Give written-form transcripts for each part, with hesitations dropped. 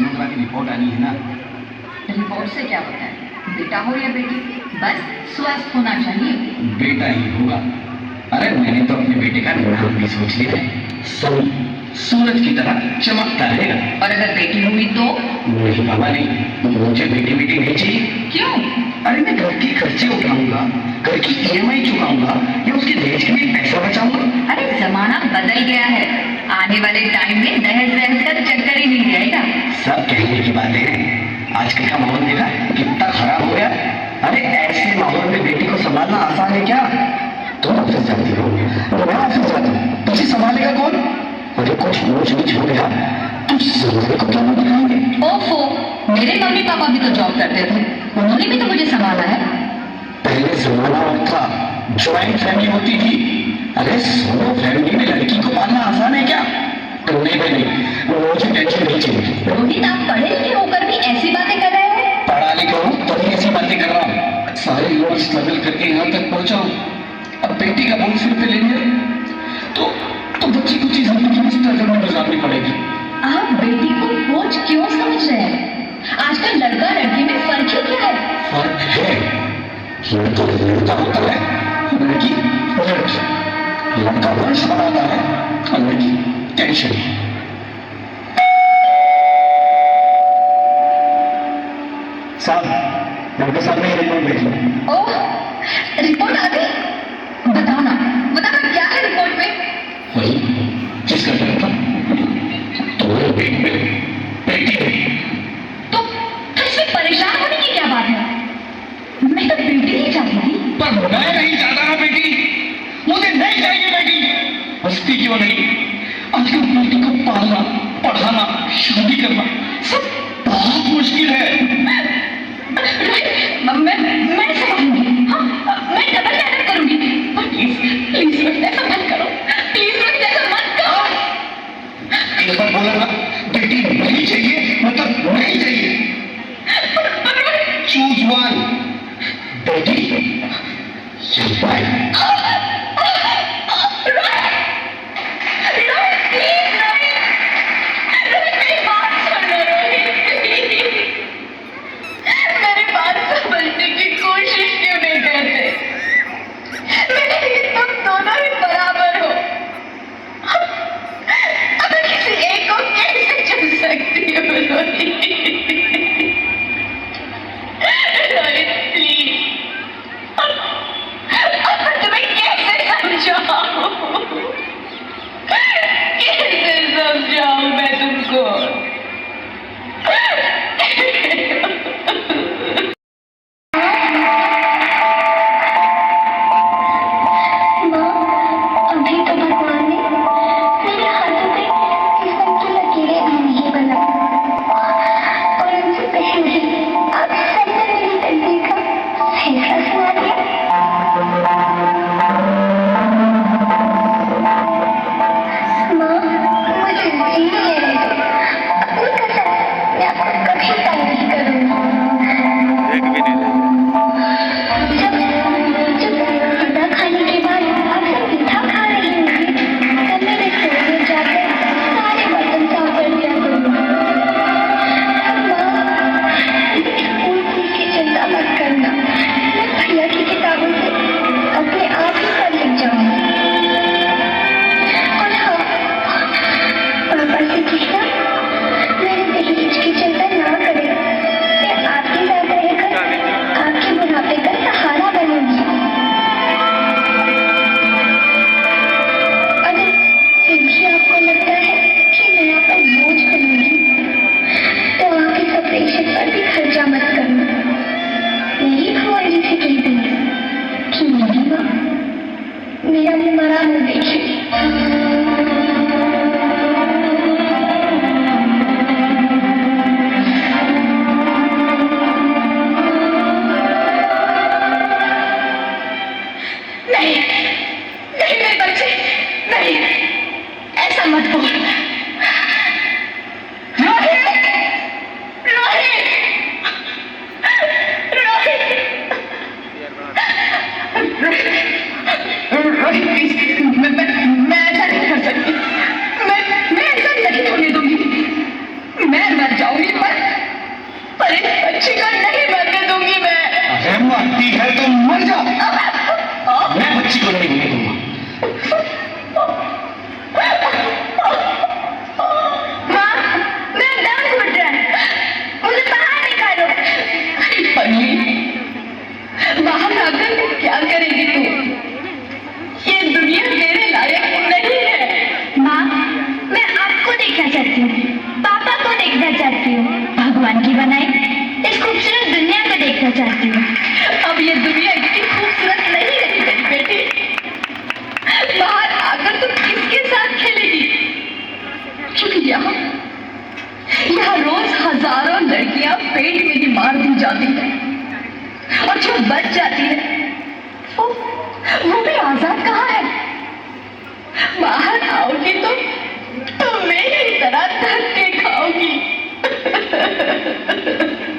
Sonography report आनी है ना। रिपोर्ट से क्या होता है? बेटा हो या बेटी, बस स्वस्थ होना चाहिए। बेटा ही होगा। अरे मैंने तो अपने बेटे का नाम भी सोच लिया है, सोनू, सूरज की तरह चमकता रहेगा। और अगर बेटी हुई तो? नहीं बाबा नहीं, मुझे बेटी नहीं चाहिए। क्यों? अरे मैं घर के खर्चे उठाऊंगा, घर की EMI चुकाऊंगा या उसके दहेज के लिए पैसा बचाऊंगा। अरे जमाना बदल गया है, आने वाले टाइम में दहेज वहेज का चक्कर ही नहीं रहेगा। सब कहने की बातें हैं, आजकल का माहौल देखा कितना खराब हो गया। अरे ऐसे माहौल में बेटी को संभालना आसान है क्या? तुम ऑफिस जाती हो, मैं ऑफिस जाता हूँ, तुझे संभालेगा कौन? अरे कुछ ऊंच नीच हो गया तो संभाले को क्या दिखाएंगे? ओफो, मेरे मम्मी पापा भी तो जॉब करते थे, उन्होंने भी तो मुझे संभाला है। पहले जमाना और था, ज्वाइंट फैमिली होती थी। अरे सोलो फैमिली में लड़की को पालना आसान है क्या? नहीं भाई नहीं, मुझे टेंशन नहीं चाहिए। रोहित, आप पढ़े लिखे होकर भी ऐसी बातें कर रहे हो? पढ़ा लिखा हूँ तभी ऐसी बातें कर रहा हूँ। सारे लोग स्ट्रगल करके यहाँ तक पहुँचा हूँ, अब बेटी का बोझ सिर पे ले लिया तो बच्ची को चीज स्ट्रगल में गुजारनी पड़ेगी। आप बेटी को बोझ क्यों समझ रहे हैं? आजकल लड़का लड़की में फर्क ही क्या है? फर्क है, लड़का होता है, लड़की लड़की, लड़का वंश बनाता है और लड़की टेंशन। साहब, लड़के साहब ने रिपोर्ट भेज लो। ओह, रिपोर्ट आ गई? बताना क्या है रिपोर्ट में? वही जिसका डर था, तुम्हारे पेट में बेटी है। तो इसमें परेशान होने की क्या बात है? मैं तो बेटी नहीं चाहती थी। पर मैं नहीं चाहता ना बेटी, मुझे नहीं चाहिए बेटी। बस्ती क्यों नहीं, आजकल बेटी को पालना, पढ़ाना, शादी करना सब बहुत मुश्किल है। मैं संभालूंगी, हाँ, मैं डबल मेहनत करूंगी, पर प्लीज रोहित ऐसा मत करो, प्लीज रोहित ऐसा मत करो। एक बार बोला ना, बेटी नहीं चाहिए मतलब नहीं चाहिए। चूज वन, बेटी या वाइफ। तुम्हें लड़कियां पेट में ही मार दी जाती है और जो बच जाती है वो भी आजाद कहाँ है? बाहर आओगी तो मेरी तरह धक्के खाओगी।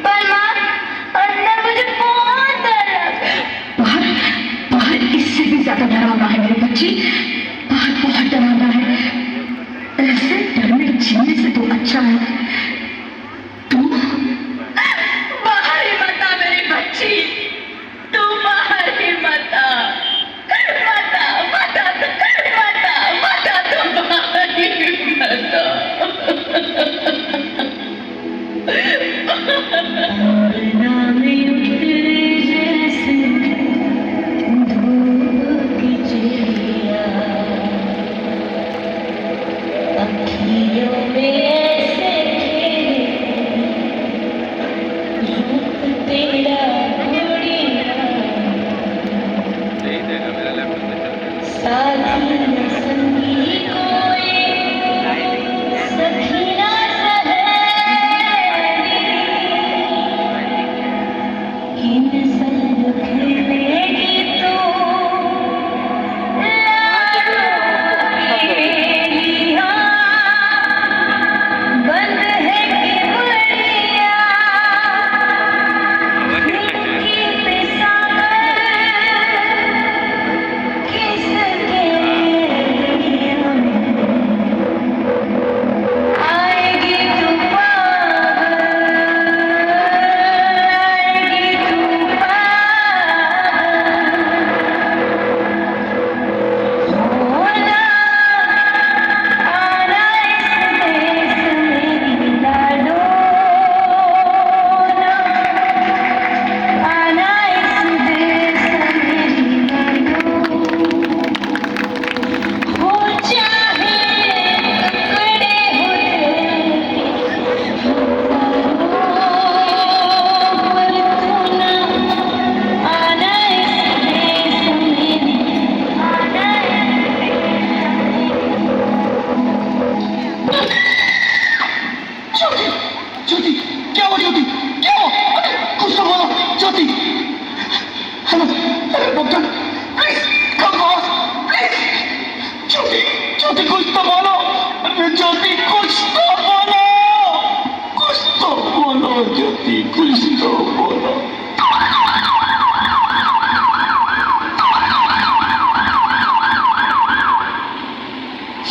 पर माँ, अंदर मुझे बहुत डर लग रहा है। बाहर इससे भी ज्यादा डरावना है मेरी बच्ची, बाहर बहुत डरावना है। ऐसे डर में जीने से तो अच्छा है तू बाहर ही मत आ मेरी बच्ची, तू बाहर ही मत आ, मत आ, मत आ, मत आ, मत आ, तू बाहर ही मत आ।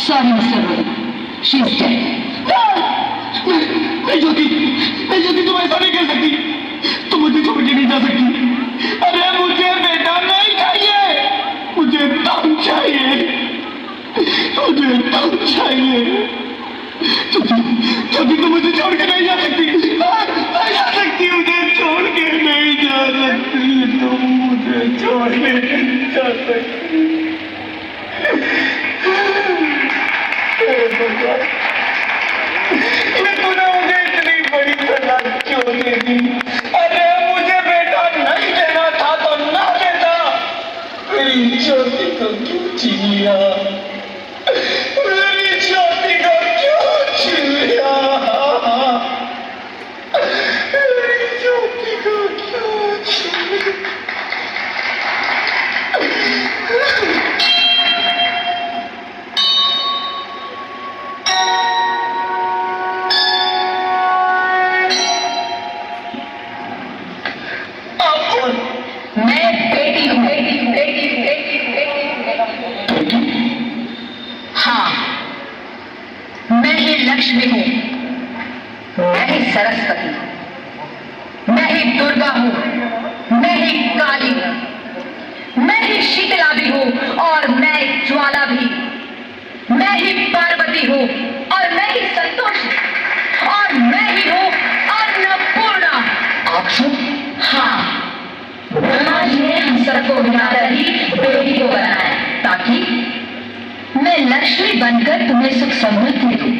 Sorry, Mr. Roy. She is dead. नहीं ज्योति, तुम ऐसा नहीं कर सकती, तुम मुझे छोड़ के नहीं जा सकती। अरे मुझे बेटा नहीं चाहिए, मुझे दम चाहिए, मुझे दम चाहिए। ज्योति तुम मुझे छोड़ के नहीं जा सकती, नहीं जा सकती, मुझे छोड़ के नहीं जा सकती, तुम मुझे छोड़ के नहीं जा सकती। तूने मुझे इतनी बड़ी सजा क्यों दे दी? अरे मुझे बेटा नहीं देना था तो ना देता, मेरी ज्योति को क्यों छीन लिया, मेरी ज्योति को क्यों छीन लिया, मेरी ज्योति को क्यों छीन लिया? मैं बेटी हूँ, हाँ, मैं ही लक्ष्मी हूँ, मैं ही सरस्वती हूँ, मैं ही दुर्गा हूँ, मैं ही काली हूँ, मैं ही शीतला भी हूँ और मैं ज्वाला भी, मैं ही पार्वती हूँ और मैं ही संतोषी और मैं ही हूँ अन्नपूर्णा। हाँ, ब्रह्मा जी ने हम सबको बनाकर ही बेटी को बनाया ताकि मैं लक्ष्मी बनकर तुम्हें सुख समृद्धि दूं,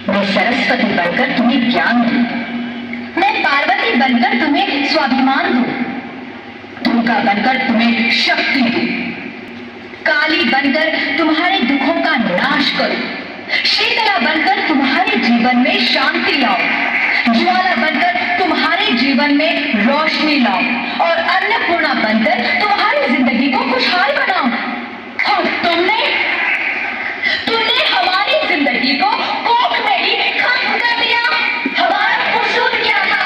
मैं सरस्वती बनकर तुम्हें ज्ञान दूं, मैं पार्वती बनकर तुम्हें स्वाभिमान दूं, दुर्गा बनकर तुम्हें शक्ति दूं, काली बनकर तुम्हारे दुखों का नाश करूं, शीतला बनकर तुम्हारे जीवन में शांति लाऊं, ज्वाला बनकर जीवन में रोशनी लाऊं और अन्नपूर्णा बनकर तुम्हारी जिंदगी को खुशहाल बनाऊं। और तुमने हमारी जिंदगी को कोख में ही खत्म कर दिया। हमारा कसूर क्या था?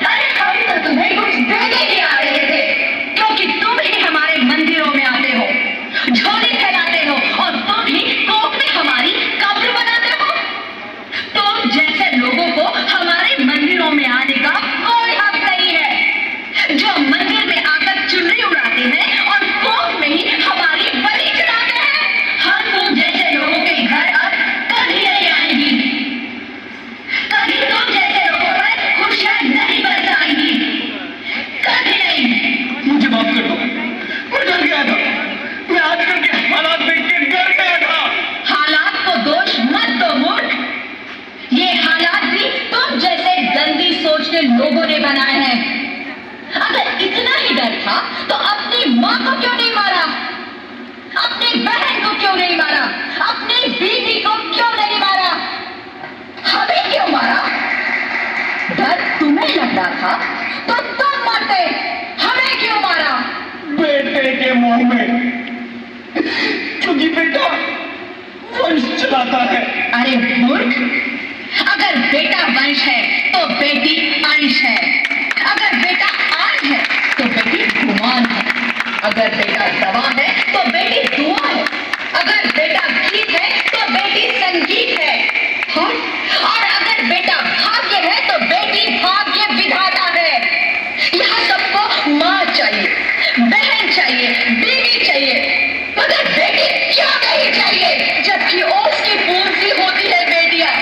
अरे हम तो तुम्हें कुछ देने ही आ रहे थे, क्योंकि तुम ही हमारे मंदिरों में आते हो, झोली फैलाते हो, और तुम ही कोख में हमारी कब्र बनाते हो। तुम जैसे लोगों को हमारे मंदिरों में आने का कोई हक नहीं है, जो मंदिर में आकर चुनरी उड़ाते हैं और कोख में ही हमारी बलि चढ़ाते हैं। हम तुम जैसे लोगों के घर अब कभी नहीं आएंगी, कभी तुम जैसे लोगों पर खुशियां नहीं बरसाएंगी, कभी नहीं। मुझे माफ कर दो, मैं डर गया था। मैं आजकल के हालात देख के डर गया था। हालात को दोष मत दो मूर्ख, ये हालात भी तुम जैसे गंदी सोच के लोगों ने बनाए हैं। अगर इतना ही डर था तो अपनी माँ को क्यों नहीं मारा, अपनी बहन को क्यों नहीं मारा, अपनी बीवी को क्यों नहीं मारा, हमें क्यों मारा? डर तुम्हें लग रहा था तो तुम मरते, हमें क्यों मारा? बेटे के मुंह में, क्योंकि बेटा वंश चलाता है। अरे मूर्ख, अगर बेटा वंश है तो बेटी अंश है, अगर बेटा आन है तो बेटी गुमान है, अगर बेटा दवा है तो बेटी दुआ है, अगर बेटा गीत है तो बेटी संगीत है, और अगर बेटा भाग्य है तो बेटी भाग्य विधाता है। यहाँ सबको माँ चाहिए, बहन चाहिए, बीवी चाहिए, मगर बेटी क्यों नहीं चाहिए? जबकि ओस की बूंद सी होती है बेटियां,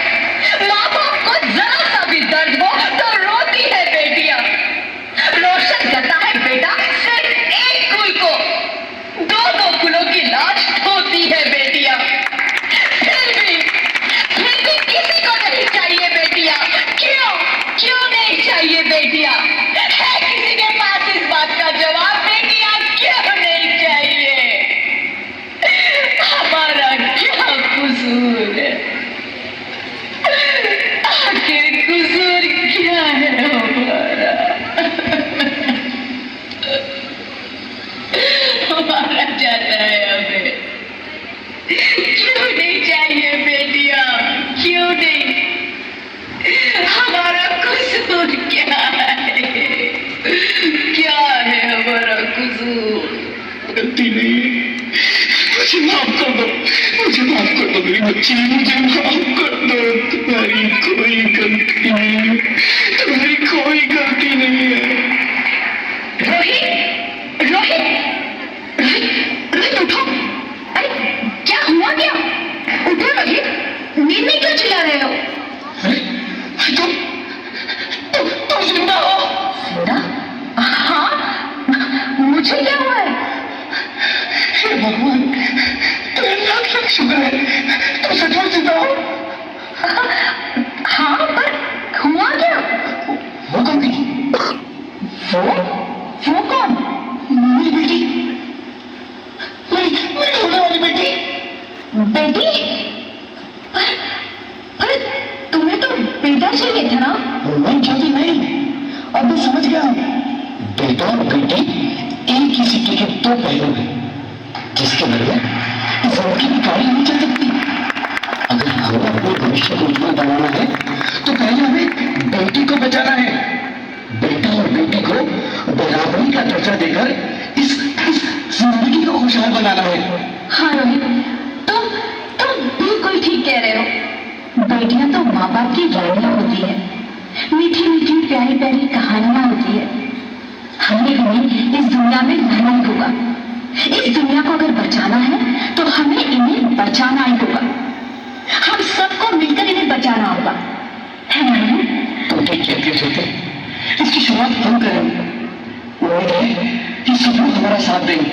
माँ बाप को जरा सा भी दर्द हो तो रोती है बेटियां, रोशन करता है बेटा सिर्फ एक कुल को, दो कुलों की लाश ढोती है बेटियां। फिर भी किसी को नहीं चाहिए बेटियां। क्यों नहीं चाहिए बेटियां? है किसी के पास इस बात का जवाब? बेटियां क्यों नहीं चाहिए? हमारा क्या कसूर है? आखिर कसूर क्या है हमारा? हमारा जाता है हमें। क्यों नहीं चाहिए बेटियां? क्यों नहीं? हमारा कसूर क्या है? क्या है हमारा कसूर? गलती नहीं है, मुझे माफ कर दो, मुझे माफ कर दो मेरी बच्ची, मुझे माफ कर दो। तुम्हारी कोई गलती नहीं है, तुम्हारी कोई गलती नहीं है। रोहित, रोहित, रोहित उठो। अरे क्या हुआ क्या? उठो रोहित, नींद में क्यों चिल्ला रहे हो? तुम जिंदा हो? जिंदा? हाँ, मुझे क्या हुआ है? हे भगवान, तेरे लाख शुक्र है, तुम सचमुच जिंदा हो। हाँ, पर हुआ क्या? वो कौन थी? वो कौन? मेरी बेटी, मेरी होने वाली बेटी। बेटी? पर तुम्हें तो बेटा चाहिए था ना? नहीं चाहती नहीं, अब मैं समझ गया। बेटा और बेटी एक ही सिक्के के दो पहलू हैं, जिसके बगैर जिंदगी की गाड़ी नहीं चल सकती। अगर हमें अपने भविष्य को उज्जवल बनाना है तो पहले हमें बेटी को बचाना है। बेटा और बेटी को बराबरी का दर्जा देकर इस जिंदगी को खुशहाल बनाना है। हाँ रोहित, तुम बिल्कुल ठीक कह रहे हो। बेटियां तो माँ बाप की रानियां होती है, मीठी मीठी प्यारी प्यारी कहानियां होती है। हमें इस दुनिया में रहना ही होगा। इस दुनिया को अगर बचाना है तो हमें इन्हें बचाना ही होगा। हम सबको मिलकर इन्हें बचाना होगा, है ना? तुम ठीक कहते हो सोते, इसकी शुरुआत हम करें। उम्मीद है कि सब लोग हमारा साथ देंगे।